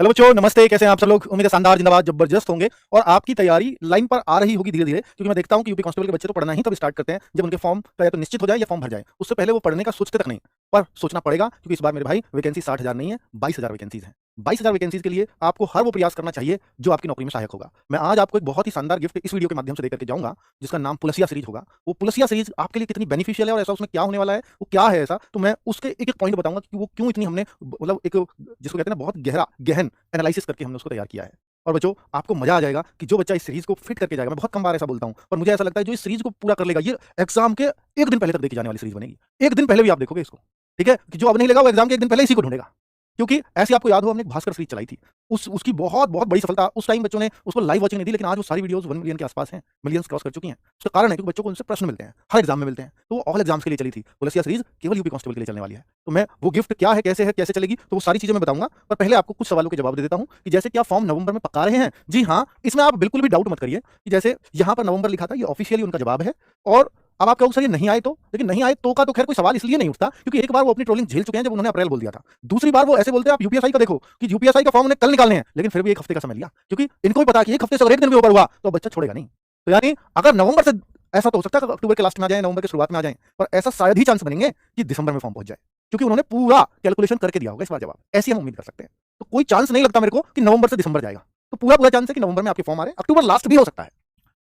Hello बच्चों, नमस्ते। कैसे हैं आप सब लोग? उम्मीद है शानदार, जिंदाबाद, जबरदस्त होंगे और आपकी तैयारी लाइन पर आ रही होगी धीरे-धीरे, क्योंकि मैं देखता हूं कि यूपी कांस्टेबल के बच्चे तो पढ़ना ही तब स्टार्ट करते हैं जब उनके फॉर्म का या तो निश्चित हो जाए या फॉर्म भर जाए। उससे पहले वो पढ़ने का सोचते तक नहीं। पर सोचना पड़ेगा, क्योंकि इस बार मेरे भाई वैकेंसी 60,000 नहीं है, 22,000 वैकेंसीज हैं। 22,000 वैकेंसीज के लिए आपको हर वो प्रयास करना चाहिए जो आपकी नौकरी में सहायक होगा। मैं आज आपको एक बहुत ही शानदार गिफ्ट इस वीडियो के माध्यम से देकर के जाऊंगा, जिसका नाम पुलसिया सीरीज होगा। वो पुलसिया सीरीज आपके लिए कितनी बेनिफिशियल है और ऐसा उसमें क्या होने वाला है, वो क्या है ऐसा, तो मैं उसके एक-एक पॉइंट बताऊंगा कि वो क्यों इतनी हमने मतलब एक जिसको कहते हैं ना बहुत गहन एनालिसिस करके हमने उसको तैयार किया है। और बच्चों, आपको मजा आ जाएगा कि जो बच्चा इस सीरीज को फिट करके जाएगा, मैं बहुत कम बार ऐसा बोलता हूं, पर मुझे ऐसा लगता है जो इस सीरीज को पूरा कर लेगा, ये एग्जाम के एक दिन पहले तक देखी जाने वाली सीरीज बनेगी। एक दिन पहले भी आप देखोगे इसको, ठीक है? कि जो अब नहीं लेगा वो एग्जाम के एक दिन पहले इसी को ढूंढेगा। क्योंकि ऐसे आपको याद हो, हमने एक भास्कर सीरीज चलाई थी। उसकी बहुत बहुत बड़ी सफलता। उस टाइम बच्चों ने उसको लाइव वॉचिंग नहीं दी, लेकिन आज वो सारी वीडियोस 1 मिलियन के आसपास हैं, मिलियंस क्रॉस कर चुकी हैं। उसका कारण है क्योंकि बच्चों को उनसे प्रश्न मिलते हैं, हर एग्जाम में मिलते हैं। तो वो ऑल एग्जाम्स के लिए चली थी। पुलिसिया सीरीज केवल यूपी कांस्टेबल के लिए चलने वाली है। तो मैं वो गिफ्ट क्या है, कैसे चलेगी, तो वो सारी चीजें मैं बताऊंगा। पर पहले आपको कुछ सवालों के जवाब दे देता हूं कि जैसे क्या फॉर्म नवंबर में पका रहे हैं? जी हाँ, इसमें आप बिल्कुल भी डाउट मत करिए कि जैसे यहां पर नवंबर लिखा था, ये ऑफिशियली उनका जवाब है। और अब आप कहोगे सर ये नहीं आए तो, लेकिन नहीं आए तो का तो खैर कोई सवाल इसलिए नहीं उठता क्योंकि एक बार वो अपनी ट्रोलिंग झेल चुके हैं जब उन्होंने अप्रैल बोल दिया था। दूसरी बार वो ऐसे बोलते हैं, आप यूपीएसआई का देखो कि यूपीएसआई का फॉर्म उन्हें कल निकालने हैं, लेकिन फिर भी एक हफ्ते का समय लिया, क्योंकि इनको भी पता है कि एक हफ्ते से अगर एक दिन भी ऊपर हुआ तो बच्चा छोड़ेगा नहीं। तो यानी अगर नवंबर से ऐसा तो हो सकता है अक्टूबर के लास्ट में आ जाए, नवंबर की शुरुआत में आ जाए, पर ऐसा शायद ही चांस बनेंगे कि दिसंबर में फॉर्म पहुंच जाए, क्योंकि उन्होंने पूरा कैलकुलेशन करके दिया होगा इस बार जवाब। ऐसी हम उम्मीद कर सकते हैं। तो कोई चांस नहीं लगता मेरे को कि नवंबर से दिसंबर जाएगा। तो पूरा पूरा चांस है कि नवंबर में आपके फॉर्म आ रहे हैं, अक्टूबर लास्ट भी हो सकता है।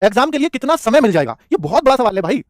एग्जाम के लिए कितना समय मिल जाएगा, ये बहुत बड़ा सवाल है भाई।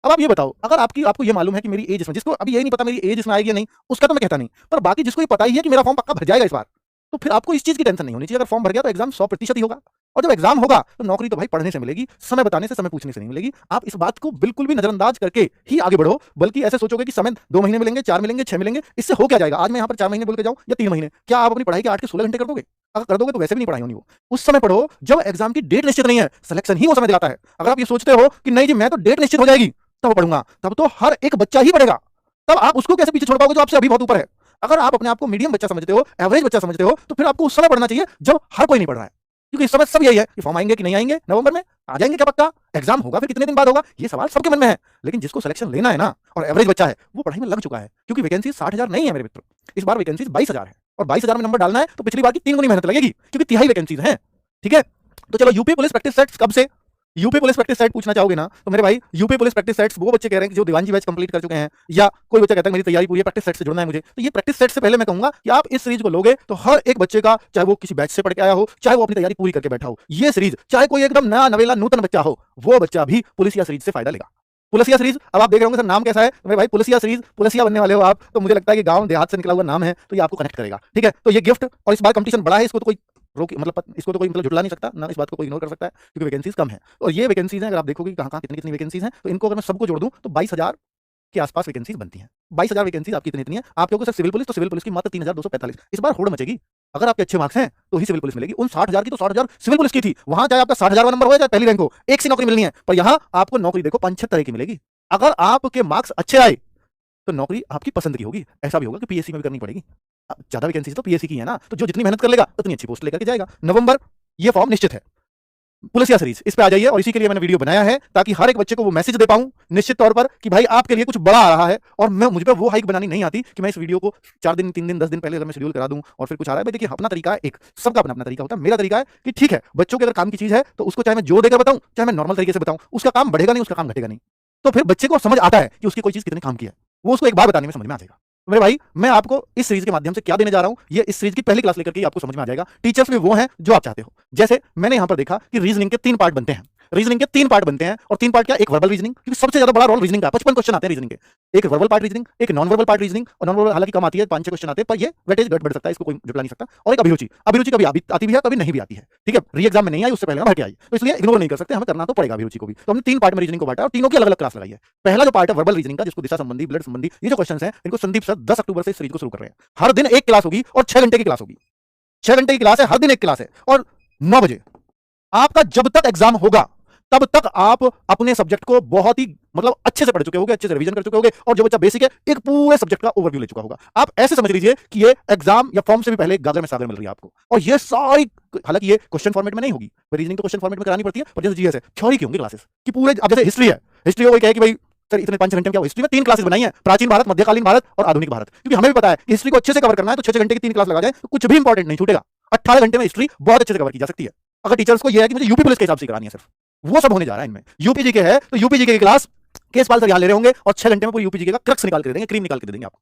अब आप ये बताओ, अगर आपको ये मालूम है कि मेरी एज इसमें, जिसको अभी यही नहीं पता मेरी एज इसमें आएगी या नहीं, उसका तो मैं कहता नहीं, पर बाकी जिसको ये पता ही है कि मेरा फॉर्म पक्का भर जाएगा इस बार, तो फिर आपको इस चीज की टेंशन नहीं होनी चाहिए। अगर फॉर्म भर गया तो एग्जाम 100% ही होगा। और जब एग्जाम होगा तो नौकरी तो भाई पढ़ने से मिलेगी, समय बताने से, समय पूछने से नहीं मिलेगी। आप इस बात को बिल्कुल भी नजरअंदाज करके ही आगे बढ़ो, बल्कि ऐसे सोचोगे कि समय 2 महीने मिलेंगे, 4 मिलेंगे, 6 मिलेंगे, इससे हो क्या जाएगा? आज मैं यहाँ पर 4 महीने बोल के जाऊं या 3 महीने, क्या आप अपनी पढ़ाई के 8 के 16 घंटे कर दोगे? अगर कर दोगे तो वैसे भी नहीं पढ़ाई होनी। वो उस समय पढ़ो जब एग्जाम की डेट निश्चित नहीं है, सिलेक्शन ही वो समय दिलाता है। अगर आप ये सोचते हो कि नहीं जी मैं तो डेट निश्चित हो जाएगी तब पढ़ूंगा, तब तो हर एक बच्चा ही पढ़ेगा। तब आप उसको कैसे पीछे छोड़ पाओगे जो आपसे अभी बहुत ऊपर है? अगर आप अपने आप को मीडियम बच्चा समझते हो, एवरेज बच्चा समझते हो, तो फिर आपको उस समय पढ़ना चाहिए जब हर कोई नहीं पढ़ रहा है। क्योंकि इस समय सब यही है कि फॉर्म आएंगे कि नहीं आएंगे, नवंबर में आ जाएंगे क्या पक्का, एग्जाम होगा फिर कितने दिन बाद होगा, ये सवाल सबके मन में है। लेकिन जिसको सिलेक्शन लेना है ना, और एवरेज बच्चा है, वो पढ़ाई में लग चुका है। क्योंकि वैकेंसी 60,000 नहीं है मेरे मित्र, इस बार वैकेंसी 22,000 है। और 22,000 में नंबर डालना है तो पिछली बार की 3 गुनी मेहनत लगेगी, क्योंकि तिहाई वैकेंसीज हैं। ठीक है, तो चलो यूपी पुलिस प्रैक्टिस सेट्स कब से? यूपी पुलिस प्रैक्टिस सेट पूछना चाहोगे ना, तो मेरे भाई यूपी पुलिस प्रैक्टिस सेट्स वो बच्चे कह रहे हैं कि जो दीवान जी बैच कंप्लीट कर चुके हैं, या कोई बच्चा कहता है मेरी तैयारी पूरी है, प्रैक्टिस सेट से जुड़ना है मुझे। तो ये प्रैक्टिस सेट से पहले मैं कहूंगा कि आप इस सीरीज को लोगे तो हर एक बच्चे का, चाहे वो किसी बैच से पढ़ के आया हो, चाहे वो अपनी तैयारी पूरी करके बैठा हो, ये सीरीज, चाहे कोई एकदम नया नवेला नूतन बच्चा हो, वो बच्चा भी पुलिसिया सीरीज से फायदा लेगा। पुलिसिया सीरीज, अब आप देख रहे होंगे सर नाम कैसा है, तो मेरे भाई पुलिसिया सीरीज, पुलिसिया बनने वाले हो आप, तो मुझे लगता है कि गांव देहात से निकला हुआ नाम है, तो ये आपको कनेक्ट करेगा। ठीक है, तो ये गिफ्ट, और इस बार कंपटीशन बड़ा है, इसको तो कोई इसको तो कोई झुटला नहीं सकता ना, इस बात को कोई इग्नोर कर सकता है, क्योंकि वैकेंसीज कम है। और ये वैकेंसीज हैं, अगर आप देखोगे कहां-कहां कितनी-कितनी वैकेंसीज हैं, तो इनको अगर मैं सबको जोड़ दूं तो 22,000 के आसपास वैकेंसीज बनती हैं। 22,000 वैकेंसीज आपकी इतनी है। आप कहोगे सर सिविल पुलिस, तो सिविल पुलिस की मात्र 3,245। इस बार होड़ मचेगी। अगर आपके अच्छे मार्क्स हैं तो ही सिविल पुलिस मिलेगी। उन 60,000 की तो 60,000 सिविल पुलिस की थी, वहां चाहे आपका 60,000वां नंबर हो, चाहे पहली रैंक हो, एक सी नौकरी मिलनी है। पर यहां आपको नौकरी देखो 5-6 तरह की मिलेगी। अगर आपके मार्क्स अच्छे आए तो नौकरी आपकी पसंद की होगी। ऐसा भी होगा कि पीएससी में भी करनी पड़ेगी। ज्यादा वैकेंसीज तो पीएससी की है ना, तो जो जितनी मेहनत कर लेगा उतनी अच्छी पोस्ट लेकर के जाएगा। नवंबर ये फॉर्म निश्चित है। पुलिसिया सीरीज, इस पे आ जाइए, और इसी के लिए मैंने वीडियो बनाया है ताकि हर एक बच्चे को वो मैसेज दे पाऊं निश्चित तौर पर कि भाई आपके लिए कुछ बड़ा आ रहा है। और मैं, मुझ पे वो हाइक बनानी नहीं आती कि मैं इस वीडियो को 4 दिन, 3 दिन, 10 दिन पहले अगर मैं शेड्यूल करा दूं और फिर कुछ आ रहा है। भाई देखिए, अपना तरीका है, एक सबका अपना अपना तरीका होता है। मेरा तरीका है कि ठीक है, बच्चों के अगर काम की चीज है तो उसको चाहे मैं जोर देकर बताऊं, चाहे मैं नॉर्मल तरीके से बताऊं, उसका काम बढ़ेगा नहीं, उसका काम घटेगा नहीं। तो फिर बच्चे को समझ आता है कि उसकी कोई चीज कितने काम की है, वो उसको एक बार बताने में समझ में आ जाएगा। मेरे भाई, मैं आपको इस सीरीज के माध्यम से क्या देने जा रहा हूं, ये इस सीरीज की पहली क्लास लेकर के आपको समझ में आ जाएगा। टीचर्स भी वो हैं जो आप चाहते हो। जैसे मैंने यहां पर देखा कि रीजनिंग के 3 पार्ट बनते हैं। रीजनिंग के 3 पार्ट बनते हैं, और 3 पार्ट क्या, एक वर्बल रीजनिंग, क्योंकि सबसे ज्यादा बड़ा रोल रीजनिंग का, 55 क्वेश्चन आते हैं रीजनिंग के। एक वर्बल पार्ट रीजनिंग, एक नॉन वर्बल पार्ट रीजनिंग, और नॉन वर्बल हालांकि कम आती है, 5-6 क्वेश्चन आते हैं, पर ये वेटेज घट बढ़ सकता है, इसको कोई जुटला नहीं सकता। और एक अभिरुचि, अभिरुचि कभी आती भी है, कभी नहीं भी आती है। ठीक है, री एग्जाम में नहीं आई, उससे पहले भर के आई, तो इसलिए इग्नोर नहीं कर सकते, हमें करना तो पड़ेगा अभिरुचि को भी। तो हमने 3 पार्ट में रीजनिंग को बांटा और तीनों की अलग अलग क्लास लगाई है। पहला जो पार्ट है वर्बल रीजनिंग का, जिसको दिशा संबंधी, ब्लड संबंधी, ये जो क्वेश्चन है, इनको संदीप सर 10 अक्टूबर से इस सीरीज को शुरू कर रहे हैं। हर दिन एक क्लास होगी और 6 घंटे की क्लास होगी। 6 घंटे की क्लास है, हर दिन एक क्लास है, और 9 बजे आपका जब तक एग्जाम होगा तब तक आप अपने सब्जेक्ट को बहुत ही मतलब अच्छे से पढ़ चुके होगे, अच्छे से रिवीजन कर चुके होगे, और जो बच्चा बेसिक है एक पूरे सब्जेक्ट का ओवरव्यू ले चुका होगा। आप ऐसे समझ लीजिए कि ये एग्जाम या फॉर्म से भी पहले गागर में सागर मिल रही है आपको। और ये सारी, हालांकि ये क्वेश्चन फॉर्मेट में नहीं होगी, रीजनिंग तो क्वेश्चन फॉर्मेट में करानी पड़ती है, पर जैसे जीएस है, थ्योरी की होंगी क्लासेस कि पूरे, अब जैसे हिस्ट्री है, हिस्ट्री वो कहे कि भाई सर इतने 5 घंटे में क्या, हिस्ट्री में 3 क्लासेस बनाई है, प्राचीन भारत, मध्यकालीन भारत और आधुनिक भारत, क्योंकि हमें भी पता है कि हिस्ट्री को अच्छे से कवर करना है, तो 6 घंटे की 3 क्लास लगा जाए तो कुछ भी इंपॉर्टेंट नहीं छूटेगा। 18 घंटे में हिस्ट्री बहुत अच्छे से कवर की जा सकती है। अगर टीचर्स को यह है कि मुझे यूपी पुलिस के हिसाब से करानी है, सिर्फ वो सब होने जा रहा है इनमें। यूपी जीके है तो यूपी जीके की क्लास केसपाल सर यहाँ ले रहे होंगे और 6 घंटे में पूरी यूपी जीके का क्रक्स निकाल के दे देंगे, क्रीम निकाल के दे देंगे आपको।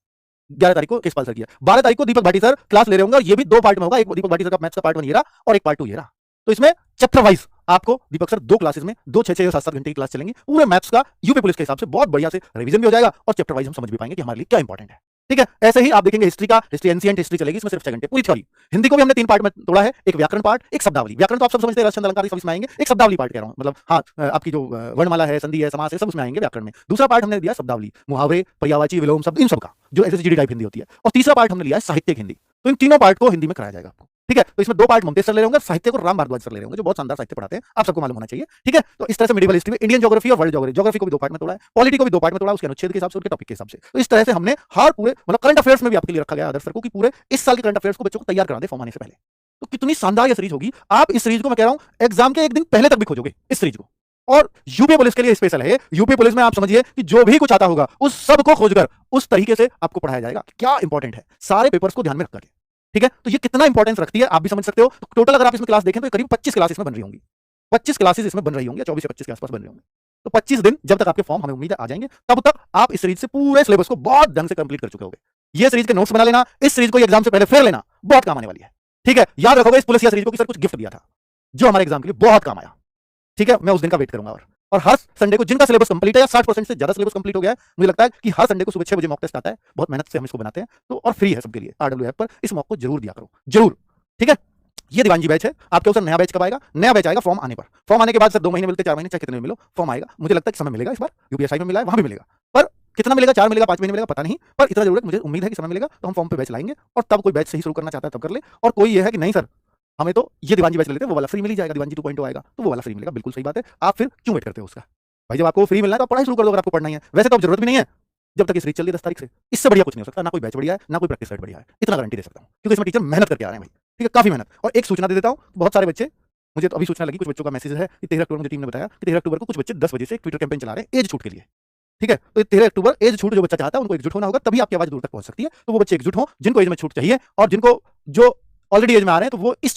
11 तारीख को केसपाल सर की है, 12 तारीख को दीपक भाटी सर क्लास ले रहे होंगे और ये भी 2 पार्ट में होगा। एक दीपक भाटी सर का मैथ्स का पार्ट 1 ये रहा और एक पार्ट 2 ये रहा। तो इसमें चैप्टर वाइज आपको दीपक सर 2 क्लासेस में 2 6 6 7 7 घंटे की क्लास चलेंगी। पूरे मैथ्स का यूपी पुलिस के हिसाब से बहुत बढ़िया से रिवीजन भी हो जाएगा और चैप्टर वाइज हम समझ भी पाएंगे कि हमारे लिए क्या इंपॉर्टेंट है। ठीक है, ऐसे ही आप देखेंगे हिस्ट्री का, हिस्ट्री एंशिएंट हिस्ट्री चलेगी, इसमें सिर्फ 6 घंटे पूरी थ्योरी। हिंदी को भी हमने 3 पार्ट में तोड़ा है, एक व्याकरण पार्ट, एक शब्दावली। व्याकरण तो आप सब समझते हैं, रसचंद्र अलंकार सब इसमें आएंगे। एक शब्दावली पार्ट कह रहा हूं, मतलब हाँ आपकी जो वर्णमाला है, संधि है, समास है, सब उसमें आएंगे व्याकरण में। दूसरा पार्ट हमने दिया शब्दावली, मुहावरे, पर्यायवाची, विलोम शब्द, इन सब का जो एसएसजीडी टाइप हिंदी होती है। और तीसरा पार्ट हमने लिया है साहित्यिक हिंदी। तो इन तीनों पार्ट को हिंदी में कराया जाएगा आपको। ठीक है, तो इसमें 2 पार्ट ममतेज सर ले रहे होंगे, साहित्य को राम भारद्वाज सर ले रहे होंगे, जो बहुत शानदार साहित्य पढ़ाते हैं, आप सबको मालूम होना चाहिए। ठीक है, तो इस तरह से मेडिवल हिस्ट्री में इंडियन ज्योग्राफी और वर्ल्ड ज्योग्राफी, ज्योग्राफी को भी 2 पार्ट में तोड़ा है, पॉलिटी को भी 2 पार्ट में तोड़ा, उसके अनुच्छेद के हिसाब से, उनके टॉपिक के हिसाब से। तो इस तरह से हमने हर पूरे मतलब करंट अफेयर्स में भी आपके लिए रखा गया आदर्श सर को कि पूरे इस साल के करंट अफेयर्स को बच्चों को तैयार करा दे फॉर्म आने से पहले। तो कितनी शानदार ये सीरीज होगी। आप इस सीरीज को, मैं कह रहा हूं, एग्जाम के 1 दिन पहले तक भी खोजोगे इस सीरीज को। और यूपी पुलिस के लिए स्पेशल है। यूपी पुलिस में आप समझिए कि जो भी कुछ आता होगा उस सब को खोजकर उस तरीके से आपको पढ़ाया जाएगा, क्या इंपॉर्टेंट है, सारे पेपर्स को ध्यान में रखकर। ठीक है, तो ये कितना इंपॉर्टेंस रखती है आप भी समझ सकते हो। तो टोटल अगर आप इसमें क्लास देखें तो करीब 25 क्लास इसमें बन रही होंगी, 25 क्लासेस इसमें बन रही होंगी, 24 से 25 के आसपास बन रही होंगी। तो 25 दिन जब तक आपके फॉर्म हमें उम्मीद है आ जाएंगे, तब तक आप इस सीरीज से पूरे सिलेबस को बहुत ढंग से कंप्लीट कर चुके होंगे। ये सीरीज के नोट्स बना लेना, इस सीरीज को एग्जाम से पहले फेर लेना, बहुत काम आने वाली है। ठीक है, याद रखोगे इस पुलिस सीरीज को कि सर कुछ गिफ्ट दिया था जो हमारे एग्जाम के लिए बहुत काम आया। ठीक है, मैं उस दिन का वेट करूंगा। और हर संडे को जिनका सिलेबस कंप्लीट है या 60% से ज्यादा सिलेबस कंप्लीट हो गया है, मुझे लगता है कि हर संडे को सुबह 6 बजे मॉक टेस्ट आता है, बहुत मेहनत से हम इसको बनाते हैं, तो और फ्री है सबके लिए आरडब्ल्यू ऐप पर, इस मॉक को जरूर दिया करो, जरूर। ठीक है, ये दीवानजी बैच है। आपके ऊपर नया बैच कब आएगा? नया बैच आएगा फॉर्म आने पर। फॉर्म आने के बाद सर 2 महीने मिलते, 4 महीने, चाहे कितने में मिलो, फॉर्म आएगा। मुझे लगता है कि समय मिलेगा, इस बार यूपीएसआई में मिला है, वहां भी मिलेगा, पर कितना मिलेगा, 4 मिलेगा, 5 महीने मिलेगा, पता नहीं, पर इतना जरूर मुझे उम्मीद है कि समय मिलेगा। तो हम फॉर्म पे बैच लाएंगे और तब कोई बैच सही शुरू करना चाहता है तब कर ले, और कोई ये है कि नहीं सर हमें तो ये दीवानजी बैच ले लेते हैं, वो वाला फ्री मिल ही जाएगा, दीवानजी 2.0 आएगा तो वो वाला फ्री मिलेगा, बिल्कुल सही बात है। आप फिर क्यों वेट करते हो उसका? भाई जब आपको फ्री मिलना है तो आप पढ़ाई शुरू कर दो, अगर आपको पढ़ना ही है। वैसे तो अब जरूरत भी नहीं है, जब तक ये सीरीज चल रही है 10 तारीख से। इससे बढ़िया कुछ नहीं हो सकता, ना कोई बैच बढ़िया है, ना कोई प्रैक्टिस सेट बढ़िया है, इतना गारंटी दे सकता हूं, क्योंकि इसमें टीचर मेहनत करके आ रहे हैं भाई। ठीक है, काफी मेहनत। और एक सूचना दे देता हूं, बहुत सारे बच्चे, मुझे तो अभी सूचना लगी, कुछ बच्चों का मैसेज है कि 13 अक्टूबर मुझे टीम ने बताया कि 13 अक्टूबर को कुछ बच्चे 10 बजे से एक ट्विटर कैंपेन चला रहे हैं एज छूट के लिए। ठीक है, तो 13 अक्टूबर एज छूट जो बच्चा चाहता है उनको एकजुट होना होगा, तभी आपकी आवाज दूर तक पहुंच सकती है। तो वो बच्चे एकजुट हो जिनको एज में छूट चाहिए और जिनको जो ऑलरेडी एज में आ रहे हैं, तो वो इस